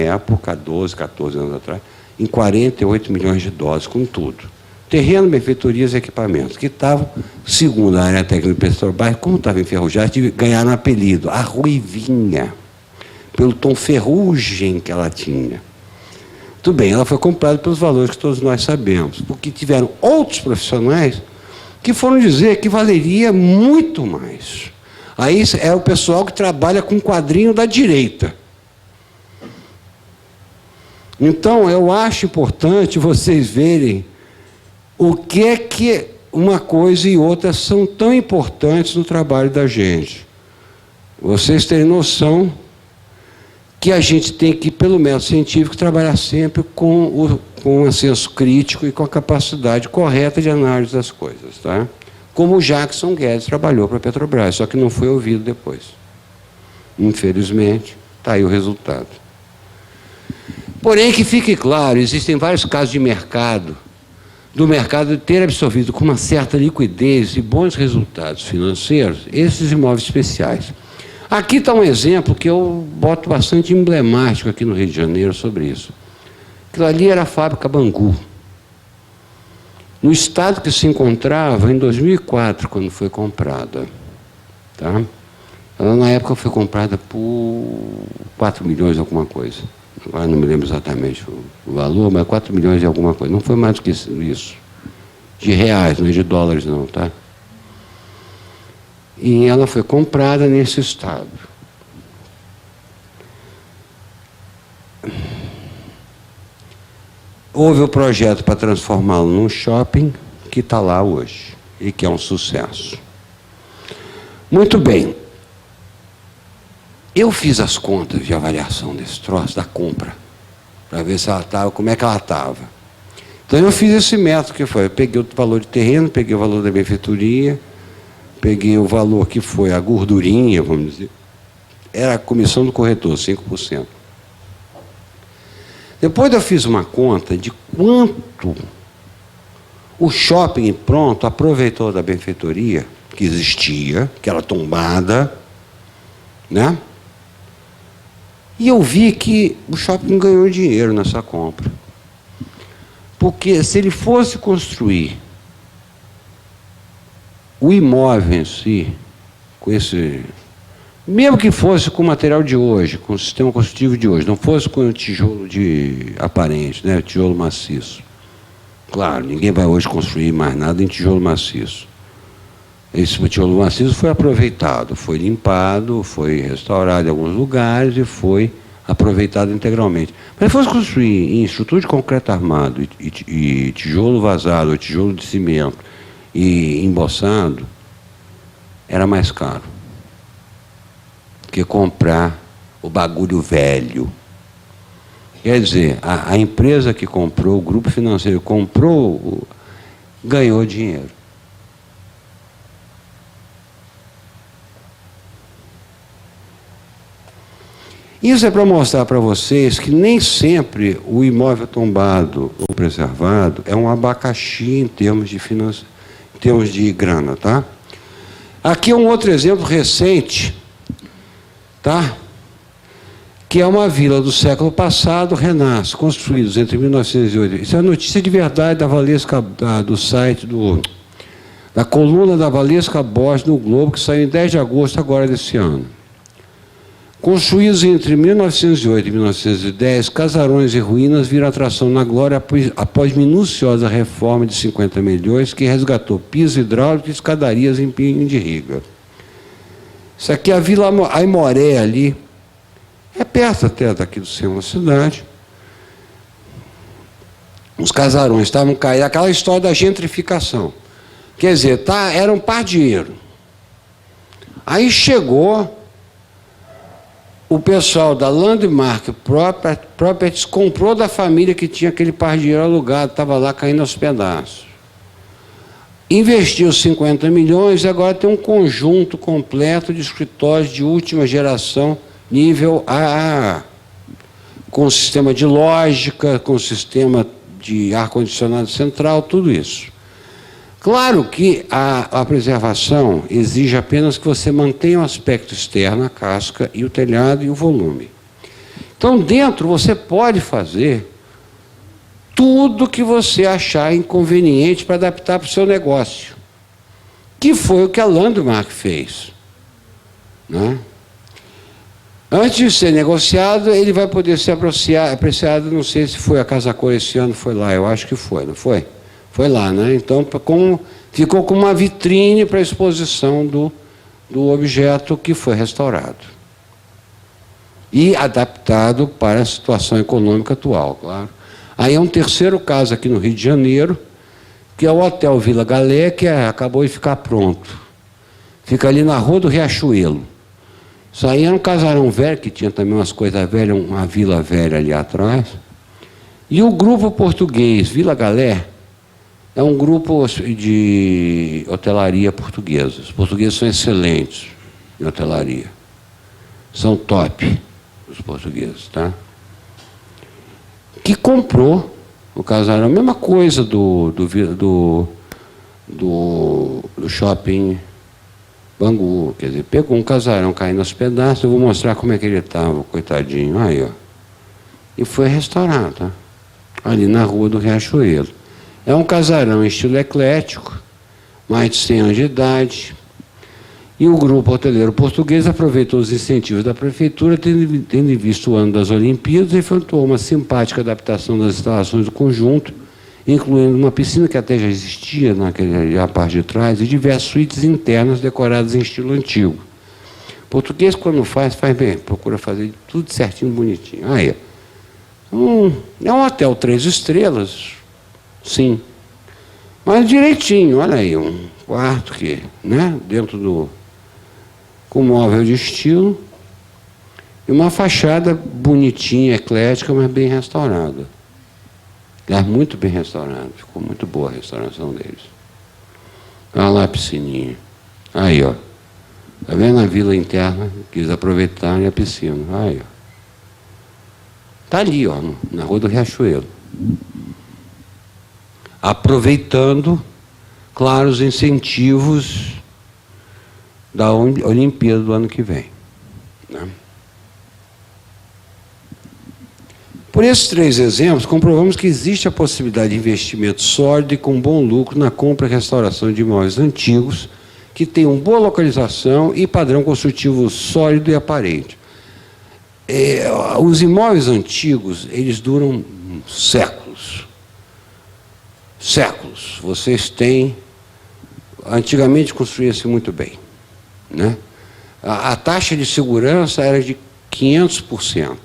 época, há 12, 14 anos atrás, em 48 milhões de dólares, com tudo. Terreno, benfeitorias e equipamentos, que estavam, segundo a área técnica do Petrobras, como estava enferrujado, ganharam um apelido, a Ruivinha, pelo tom ferrugem que ela tinha. Tudo bem, ela foi comprada pelos valores que todos nós sabemos, porque tiveram outros profissionais que foram dizer que valeria muito mais. Aí é o pessoal que trabalha com quadrinho da direita. Então, eu acho importante vocês verem o que é que uma coisa e outra são tão importantes no trabalho da gente. Vocês terem noção que a gente tem que, pelo método científico, trabalhar sempre com um senso crítico e com a capacidade correta de análise das coisas, tá? Como o Jackson Guedes trabalhou para a Petrobras, só que não foi ouvido depois. Infelizmente, está aí o resultado. Porém, que fique claro, existem vários casos de mercado, do mercado ter absorvido com uma certa liquidez e bons resultados financeiros esses imóveis especiais. Aqui está um exemplo que eu boto bastante emblemático aqui no Rio de Janeiro sobre isso. Aquilo ali era a fábrica Bangu. No estado que se encontrava em 2004, quando foi comprada. Tá? Ela, na época, foi comprada por 4 milhões alguma coisa. Agora não me lembro exatamente o valor, mas 4 milhões de alguma coisa. Não foi mais do que isso. De reais, não é de dólares, não, tá? E ela foi comprada nesse estado. Houve o projeto para transformá-lo num shopping, que está lá hoje, e que é um sucesso. Muito bem. Eu fiz as contas de avaliação desse troço, da compra, para ver se ela estava, como é que ela estava. Então, eu fiz esse método que foi, eu peguei o valor de terreno, peguei o valor da benfeitoria, peguei o valor que foi a gordurinha, vamos dizer, era a comissão do corretor, 5%. Depois eu fiz uma conta de quanto o shopping pronto aproveitou da benfeitoria, que existia, que era tombada, né? E eu vi que o shopping ganhou dinheiro nessa compra. Porque se ele fosse construir o imóvel em si, com esse, mesmo que fosse com o material de hoje, com o sistema construtivo de hoje, não fosse com o tijolo de aparente, né, tijolo maciço. Claro, ninguém vai hoje construir mais nada em tijolo maciço. Esse tijolo maciço foi aproveitado, foi limpado, foi restaurado em alguns lugares e foi aproveitado integralmente. Mas se fosse construir em estrutura de concreto armado e tijolo vazado, ou tijolo de cimento, e emboçado, era mais caro que comprar o bagulho velho. Quer dizer, a empresa que comprou, o grupo financeiro que comprou, ganhou dinheiro. Isso é para mostrar para vocês que nem sempre o imóvel tombado ou preservado é um abacaxi em termos de finanças, em termos de grana, tá? Aqui é um outro exemplo recente, tá? Que é uma vila do século passado, Renasce, construídos entre 1908. Isso é notícia de verdade da Valesca, do site da coluna da Valesca Borges no Globo, que saiu em 10 de agosto agora desse ano. Construídos entre 1908 e 1910, casarões e ruínas viram atração na glória após minuciosa reforma de 50 milhões que resgatou piso hidráulico e escadarias em Pinho de Riga. Isso aqui é a Vila Aimoré ali, é perto até daqui do centro da cidade. Os casarões estavam caídos, aquela história da gentrificação. Quer dizer, era um pardieiro. Aí chegou o pessoal da Landmark Properties, comprou da família que tinha aquele pardieiro alugado, estava lá caindo aos pedaços. Investiu 50 milhões e agora tem um conjunto completo de escritórios de última geração, nível AA, com sistema de lógica, com sistema de ar-condicionado central, tudo isso. Claro que a preservação exige apenas que você mantenha o aspecto externo, a casca e o telhado e o volume. Então, dentro, você pode fazer tudo que você achar inconveniente para adaptar para o seu negócio, que foi o que a Landmark fez, né? Antes de ser negociado, ele vai poder ser apreciado, não sei se foi a Casa Cor esse ano, foi lá, eu acho que foi, não foi? Foi lá, né? Então, ficou com uma vitrine para a exposição do objeto que foi restaurado. E adaptado para a situação econômica atual, claro. Aí é um terceiro caso aqui no Rio de Janeiro, que é o Hotel Vila Galé, que acabou de ficar pronto. Fica ali na Rua do Riachuelo. Isso aí era um casarão velho, que tinha também umas coisas velhas, uma vila velha ali atrás. E o grupo português, Vila Galé, é um grupo de hotelaria portuguesa. Os portugueses são excelentes em hotelaria. São top, os portugueses, tá? Que comprou o casarão, a mesma coisa do shopping Bangu, quer dizer, pegou um casarão caindo aos pedaços, eu vou mostrar como é que ele estava, coitadinho, aí, ó. E foi restaurado, tá? Ali na Rua do Riachuelo. É um casarão em estilo eclético, mais de 100 anos de idade, e o grupo hoteleiro português aproveitou os incentivos da prefeitura, tendo visto o ano das Olimpíadas, e efetuou uma simpática adaptação das instalações do conjunto, incluindo uma piscina que até já existia na parte de trás, e diversas suítes internas decoradas em estilo antigo. O português, quando faz bem, procura fazer tudo certinho, bonitinho. Aí, é um hotel 3 estrelas, sim, mas direitinho, olha aí, um quarto que, né, com móvel de estilo, e uma fachada bonitinha, eclética, mas bem restaurada. Muito bem restaurado, ficou muito boa a restauração deles. Olha lá a piscininha. Aí, ó. Tá vendo a vila interna? Quis aproveitar a piscina. Aí, ó. Tá ali, ó, na Rua do Riachuelo. Aproveitando, claro, os incentivos da Olimpíada do ano que vem, né? Por esses 3 exemplos, comprovamos que existe a possibilidade de investimento sólido e com bom lucro na compra e restauração de imóveis antigos, que tenham boa localização e padrão construtivo sólido e aparente. Os imóveis antigos, eles duram séculos. Séculos. Vocês têm... Antigamente construía-se muito bem, né? A taxa de segurança era de 500%.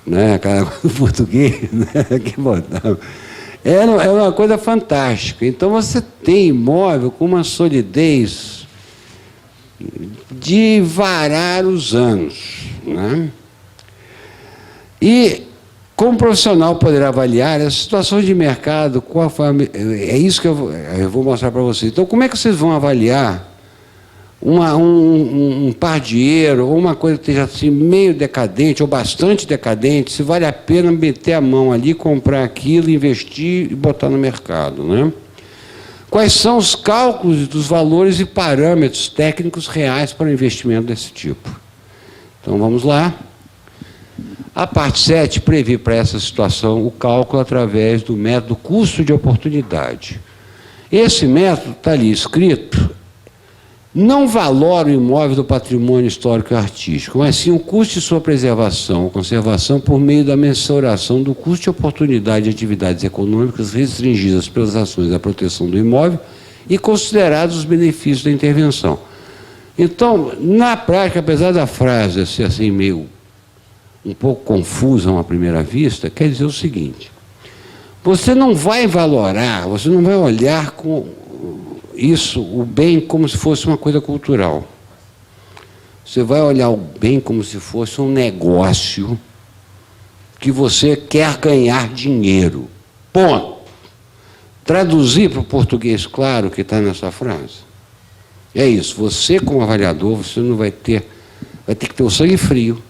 Né, cara, do português, né, que botava. É uma coisa fantástica. Então você tem imóvel com uma solidez de varar os anos, né? E como profissional poderá avaliar as situações de mercado, é isso que eu vou mostrar para vocês. Então, como é que vocês vão avaliar um pardieiro, ou uma coisa que esteja assim, meio decadente, ou bastante decadente, se vale a pena meter a mão ali, comprar aquilo, investir e botar no mercado, né? Quais são os cálculos dos valores e parâmetros técnicos reais para um investimento desse tipo? Então, vamos lá. A parte 7 prevê para essa situação o cálculo através do método custo de oportunidade. Esse método está ali escrito. Não valora o imóvel do patrimônio histórico e artístico, mas sim o custo de sua preservação ou conservação por meio da mensuração do custo de oportunidade de atividades econômicas restringidas pelas ações da proteção do imóvel e considerados os benefícios da intervenção. Então, na prática, apesar da frase ser assim meio um pouco confusa à uma primeira vista, quer dizer o seguinte: você não vai valorar, você não vai olhar com isso, o bem, como se fosse uma coisa cultural. Você vai olhar o bem como se fosse um negócio que você quer ganhar dinheiro. Ponto. Traduzir para o português claro que está nessa frase. É isso. Você, como avaliador, você não vai ter que ter o sangue frio.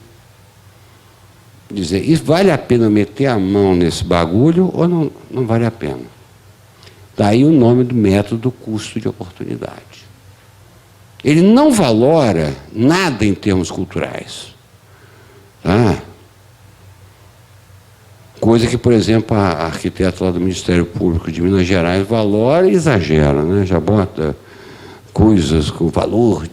Dizer, isso vale a pena meter a mão nesse bagulho ou não vale a pena? Daí o nome do método custo de oportunidade. Ele não valora nada em termos culturais. Tá? Coisa que, por exemplo, a arquiteta lá do Ministério Público de Minas Gerais valora e exagera, né? Já bota coisas com o valor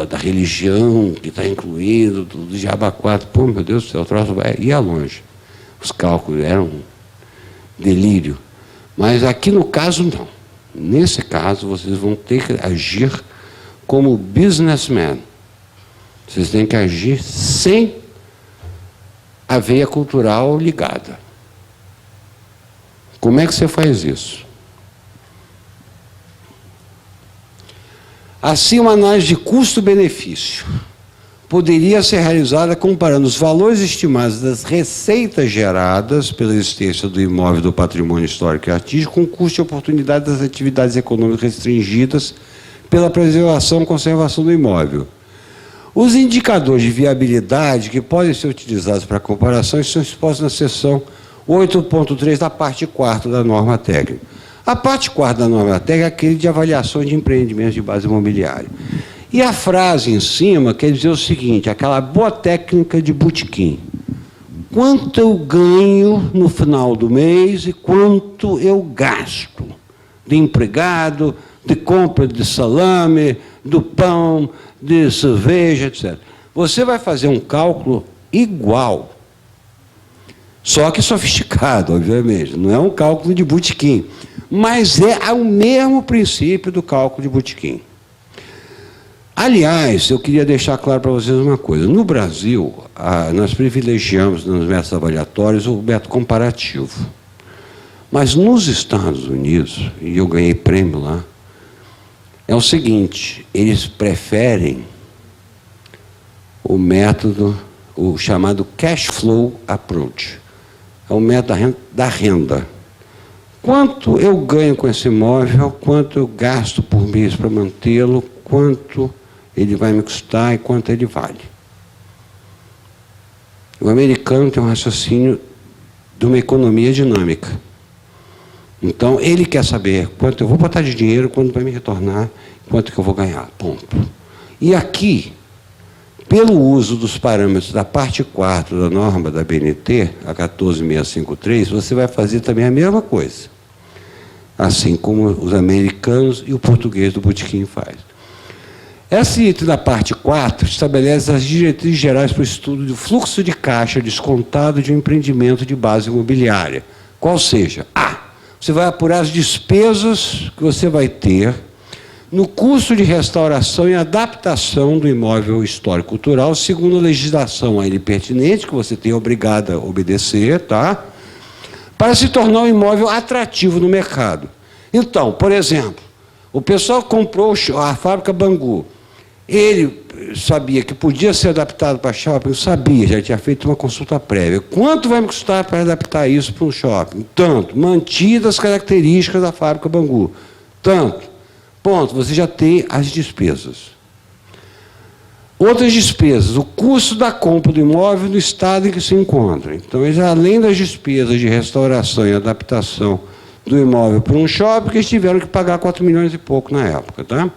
da religião que está incluído, do diabo 4. Pô, meu Deus do céu, o troço ia longe. Os cálculos eram um delírio. Mas aqui no caso, não. Nesse caso, vocês vão ter que agir como businessman. Vocês têm que agir sem a veia cultural ligada. Como é que você faz isso? Assim, uma análise de custo-benefício poderia ser realizada comparando os valores estimados das receitas geradas pela existência do imóvel do patrimônio histórico e artístico com o custo e oportunidade das atividades econômicas restringidas pela preservação e conservação do imóvel. Os indicadores de viabilidade que podem ser utilizados para comparação estão expostos na seção 8.3 da parte 4ª da norma técnica. A parte 4ª da norma técnica é aquele de avaliação de empreendimentos de base imobiliária. E a frase em cima quer dizer o seguinte, aquela boa técnica de botequim. Quanto eu ganho no final do mês e quanto eu gasto de empregado, de compra de salame, do pão, de cerveja, etc. Você vai fazer um cálculo igual, só que sofisticado, obviamente. Não é um cálculo de botequim, mas é o mesmo princípio do cálculo de botequim. Aliás, eu queria deixar claro para vocês uma coisa. No Brasil, nós privilegiamos nos métodos avaliatórios o método comparativo. Mas nos Estados Unidos, e eu ganhei prêmio lá, é o seguinte, eles preferem o método, o chamado cash flow approach. É o método da renda. Quanto eu ganho com esse imóvel, quanto eu gasto por mês para mantê-lo, quanto ele vai me custar e quanto ele vale. O americano tem um raciocínio de uma economia dinâmica. Então, ele quer saber quanto eu vou botar de dinheiro, quanto vai me retornar, quanto que eu vou ganhar. Ponto. E aqui, pelo uso dos parâmetros da parte 4 da norma da BNT, a 14653, você vai fazer também a mesma coisa. Assim como os americanos e o português do botequim faz. Esse item da parte 4 estabelece as diretrizes gerais para o estudo do fluxo de caixa descontado de um empreendimento de base imobiliária. Qual seja? Você vai apurar as despesas que você vai ter no custo de restauração e adaptação do imóvel histórico-cultural, segundo a legislação a ele pertinente, que você tem obrigado a obedecer, tá? Para se tornar um imóvel atrativo no mercado. Então, por exemplo, o pessoal comprou a fábrica Bangu. Ele sabia que podia ser adaptado para shopping, sabia, já tinha feito uma consulta prévia. Quanto vai me custar para adaptar isso para um shopping? Tanto. Mantidas as características da fábrica Bangu. Tanto. Ponto. Você já tem as despesas. Outras despesas. O custo da compra do imóvel no estado em que se encontra. Então, além das despesas de restauração e adaptação do imóvel para um shopping, eles tiveram que pagar 4 milhões e pouco na época, tá?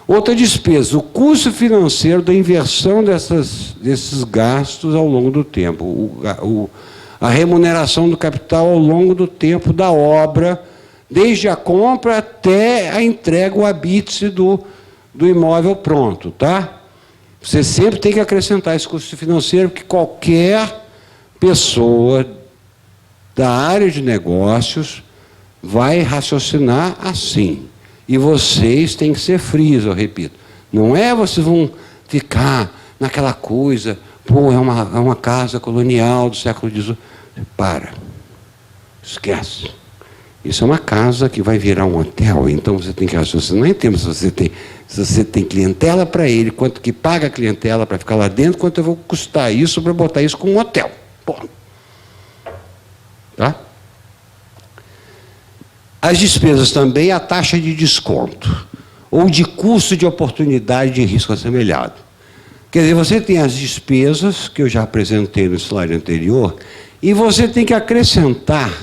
Outra despesa, o custo financeiro da inversão desses gastos ao longo do tempo, a remuneração do capital ao longo do tempo da obra, desde a compra até a entrega, o habite do imóvel pronto, tá? Você sempre tem que acrescentar esse custo financeiro, porque qualquer pessoa da área de negócios vai raciocinar assim. E vocês têm que ser frios, eu repito. Não é vocês vão ficar naquela coisa, pô, é uma casa colonial do século XVIII. Para. Esquece. Isso é uma casa que vai virar um hotel, então você tem que raciocinar em termos se você tem clientela para ele, quanto que paga a clientela para ficar lá dentro, quanto eu vou custar isso para botar isso como um hotel. Pô. Tá? As despesas também, a taxa de desconto, ou de custo de oportunidade de risco assemelhado. Quer dizer, você tem as despesas, que eu já apresentei no slide anterior, e você tem que acrescentar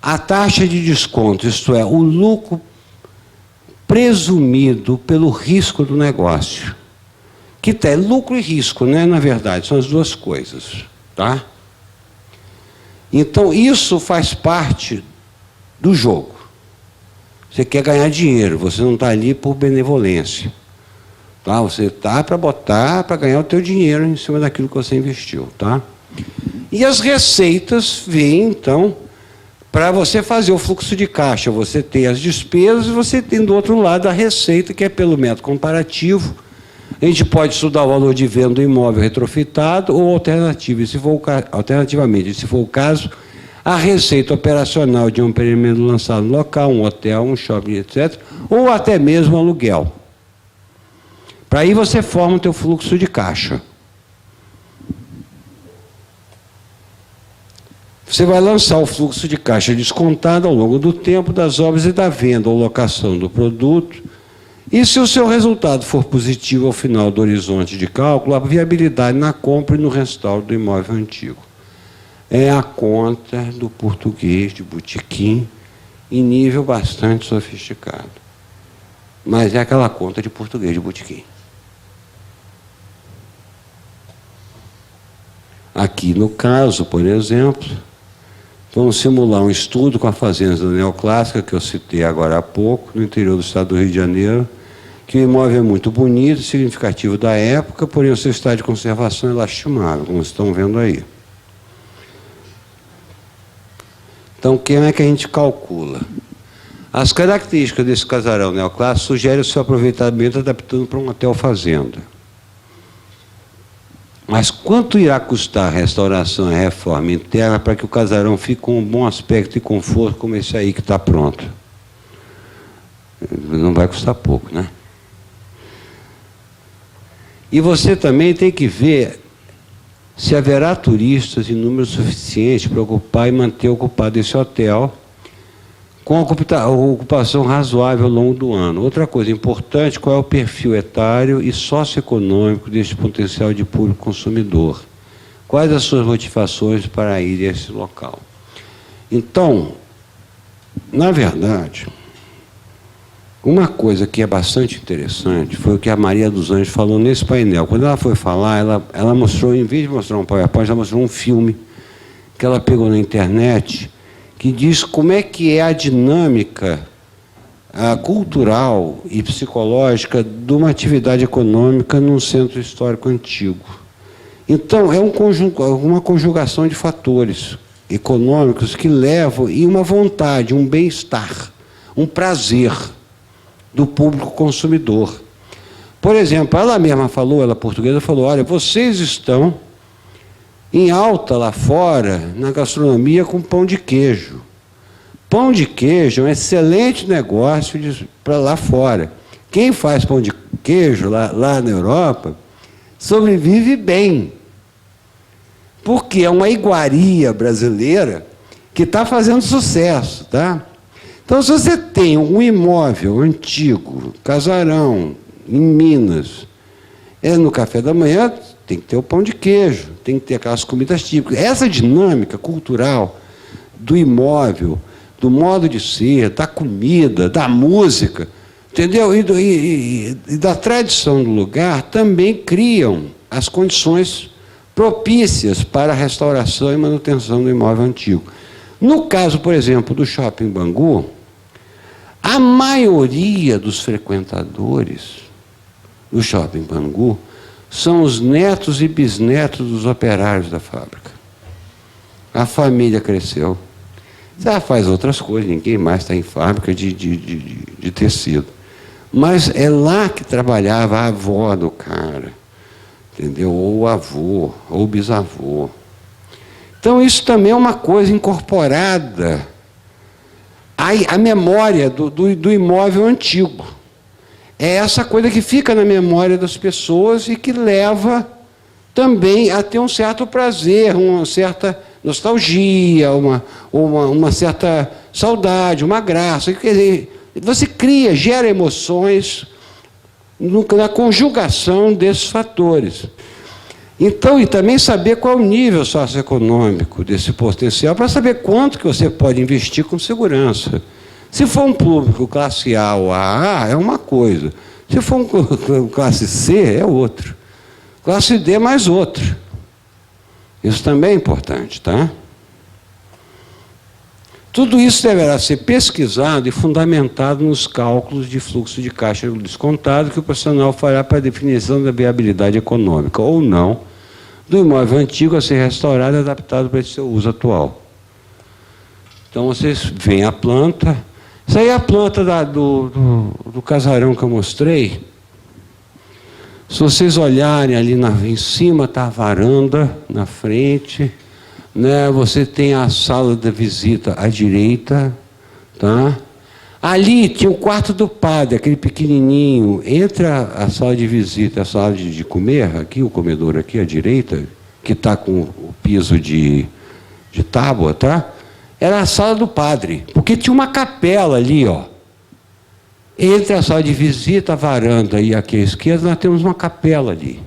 a taxa de desconto, isto é, o lucro presumido pelo risco do negócio. Que é lucro e risco, né? Na verdade, são as duas coisas, tá? Então, isso faz parte do jogo. Você quer ganhar dinheiro, você não está ali por benevolência. Tá? Você está para ganhar o teu dinheiro em cima daquilo que você investiu. Tá? E as receitas vêm, então, para você fazer o fluxo de caixa. Você tem as despesas e você tem do outro lado a receita, que é pelo método comparativo. A gente pode estudar o valor de venda do imóvel retrofitado ou alternativamente, se for o caso, a receita operacional de um empreendimento lançado no local, um hotel, um shopping, etc., ou até mesmo aluguel. Para aí você forma o teu fluxo de caixa. Você vai lançar o fluxo de caixa descontado ao longo do tempo das obras e da venda ou locação do produto. E se o seu resultado for positivo ao final do horizonte de cálculo, a viabilidade na compra e no restauro do imóvel antigo. É a conta do português de botequim em nível bastante sofisticado. Mas é aquela conta de português de botequim. Aqui no caso, por exemplo, vamos simular um estudo com a fazenda neoclássica, que eu citei agora há pouco, no interior do estado do Rio de Janeiro, que o imóvel é muito bonito, significativo da época, porém o seu estado de conservação é lastimável, como estão vendo aí. Então, como é que a gente calcula? As características desse casarão neoclássico sugerem o seu aproveitamento adaptando para um hotel fazenda. Mas quanto irá custar a restauração e a reforma interna para que o casarão fique com um bom aspecto e conforto como esse aí que está pronto? Não vai custar pouco, né? E você também tem que ver se haverá turistas em número suficiente para ocupar e manter ocupado esse hotel com ocupação razoável ao longo do ano. Outra coisa importante, qual é o perfil etário e socioeconômico deste potencial de público consumidor? Quais as suas motivações para ir a esse local? Então, na verdade, uma coisa que é bastante interessante foi o que a Maria dos Anjos falou nesse painel. Quando ela foi falar, ela mostrou, em vez de mostrar um PowerPoint, ela mostrou um filme que ela pegou na internet, que diz como é que é a dinâmica cultural e psicológica de uma atividade econômica num centro histórico antigo. Então, é uma conjugação de fatores econômicos que levam e uma vontade, um bem-estar, um prazer do público consumidor. Por exemplo, ela mesma falou, ela portuguesa falou, olha, vocês estão em alta lá fora, na gastronomia, com pão de queijo. Pão de queijo é um excelente negócio para lá fora. Quem faz pão de queijo lá na Europa sobrevive bem. Porque é uma iguaria brasileira que está fazendo sucesso. Tá? Então, se você tem um imóvel antigo, casarão, em Minas, no café da manhã, tem que ter o pão de queijo, tem que ter aquelas comidas típicas. Essa dinâmica cultural do imóvel, do modo de ser, da comida, da música, entendeu? E da tradição do lugar também criam as condições propícias para a restauração e manutenção do imóvel antigo. No caso, por exemplo, do Shopping Bangu, a maioria dos frequentadores do Shopping Bangu são os netos e bisnetos dos operários da fábrica. A família cresceu. Já faz outras coisas, ninguém mais está em fábrica de tecido. Mas é lá que trabalhava a avó do cara, entendeu? Ou o avô, ou o bisavô. Então, isso também é uma coisa incorporada à memória do imóvel antigo. É essa coisa que fica na memória das pessoas e que leva também a ter um certo prazer, uma certa nostalgia, uma certa saudade, uma graça. Quer dizer, você cria, gera emoções na conjugação desses fatores. Então, e também saber qual é o nível socioeconômico desse potencial, para saber quanto que você pode investir com segurança. Se for um público classe A ou AA, é uma coisa. Se for um classe C, é outro. Classe D, mais outro. Isso também é importante, tá? Tudo isso deverá ser pesquisado e fundamentado nos cálculos de fluxo de caixa descontado que o profissional fará para a definição da viabilidade econômica ou não do imóvel antigo a ser restaurado e adaptado para esse seu uso atual. Então, vocês veem a planta. Isso aí é a planta do casarão que eu mostrei. Se vocês olharem ali em cima, está a varanda na frente. Né? Você tem a sala da visita à direita. Tá? Ali tinha o quarto do padre, aquele pequenininho. Entre a sala de visita e a sala de comer, aqui, o comedor aqui à direita, que está com o piso de tábua, tá? Era a sala do padre, porque tinha uma capela ali, ó. Entre a sala de visita, a varanda e aqui à esquerda, nós temos uma capela ali.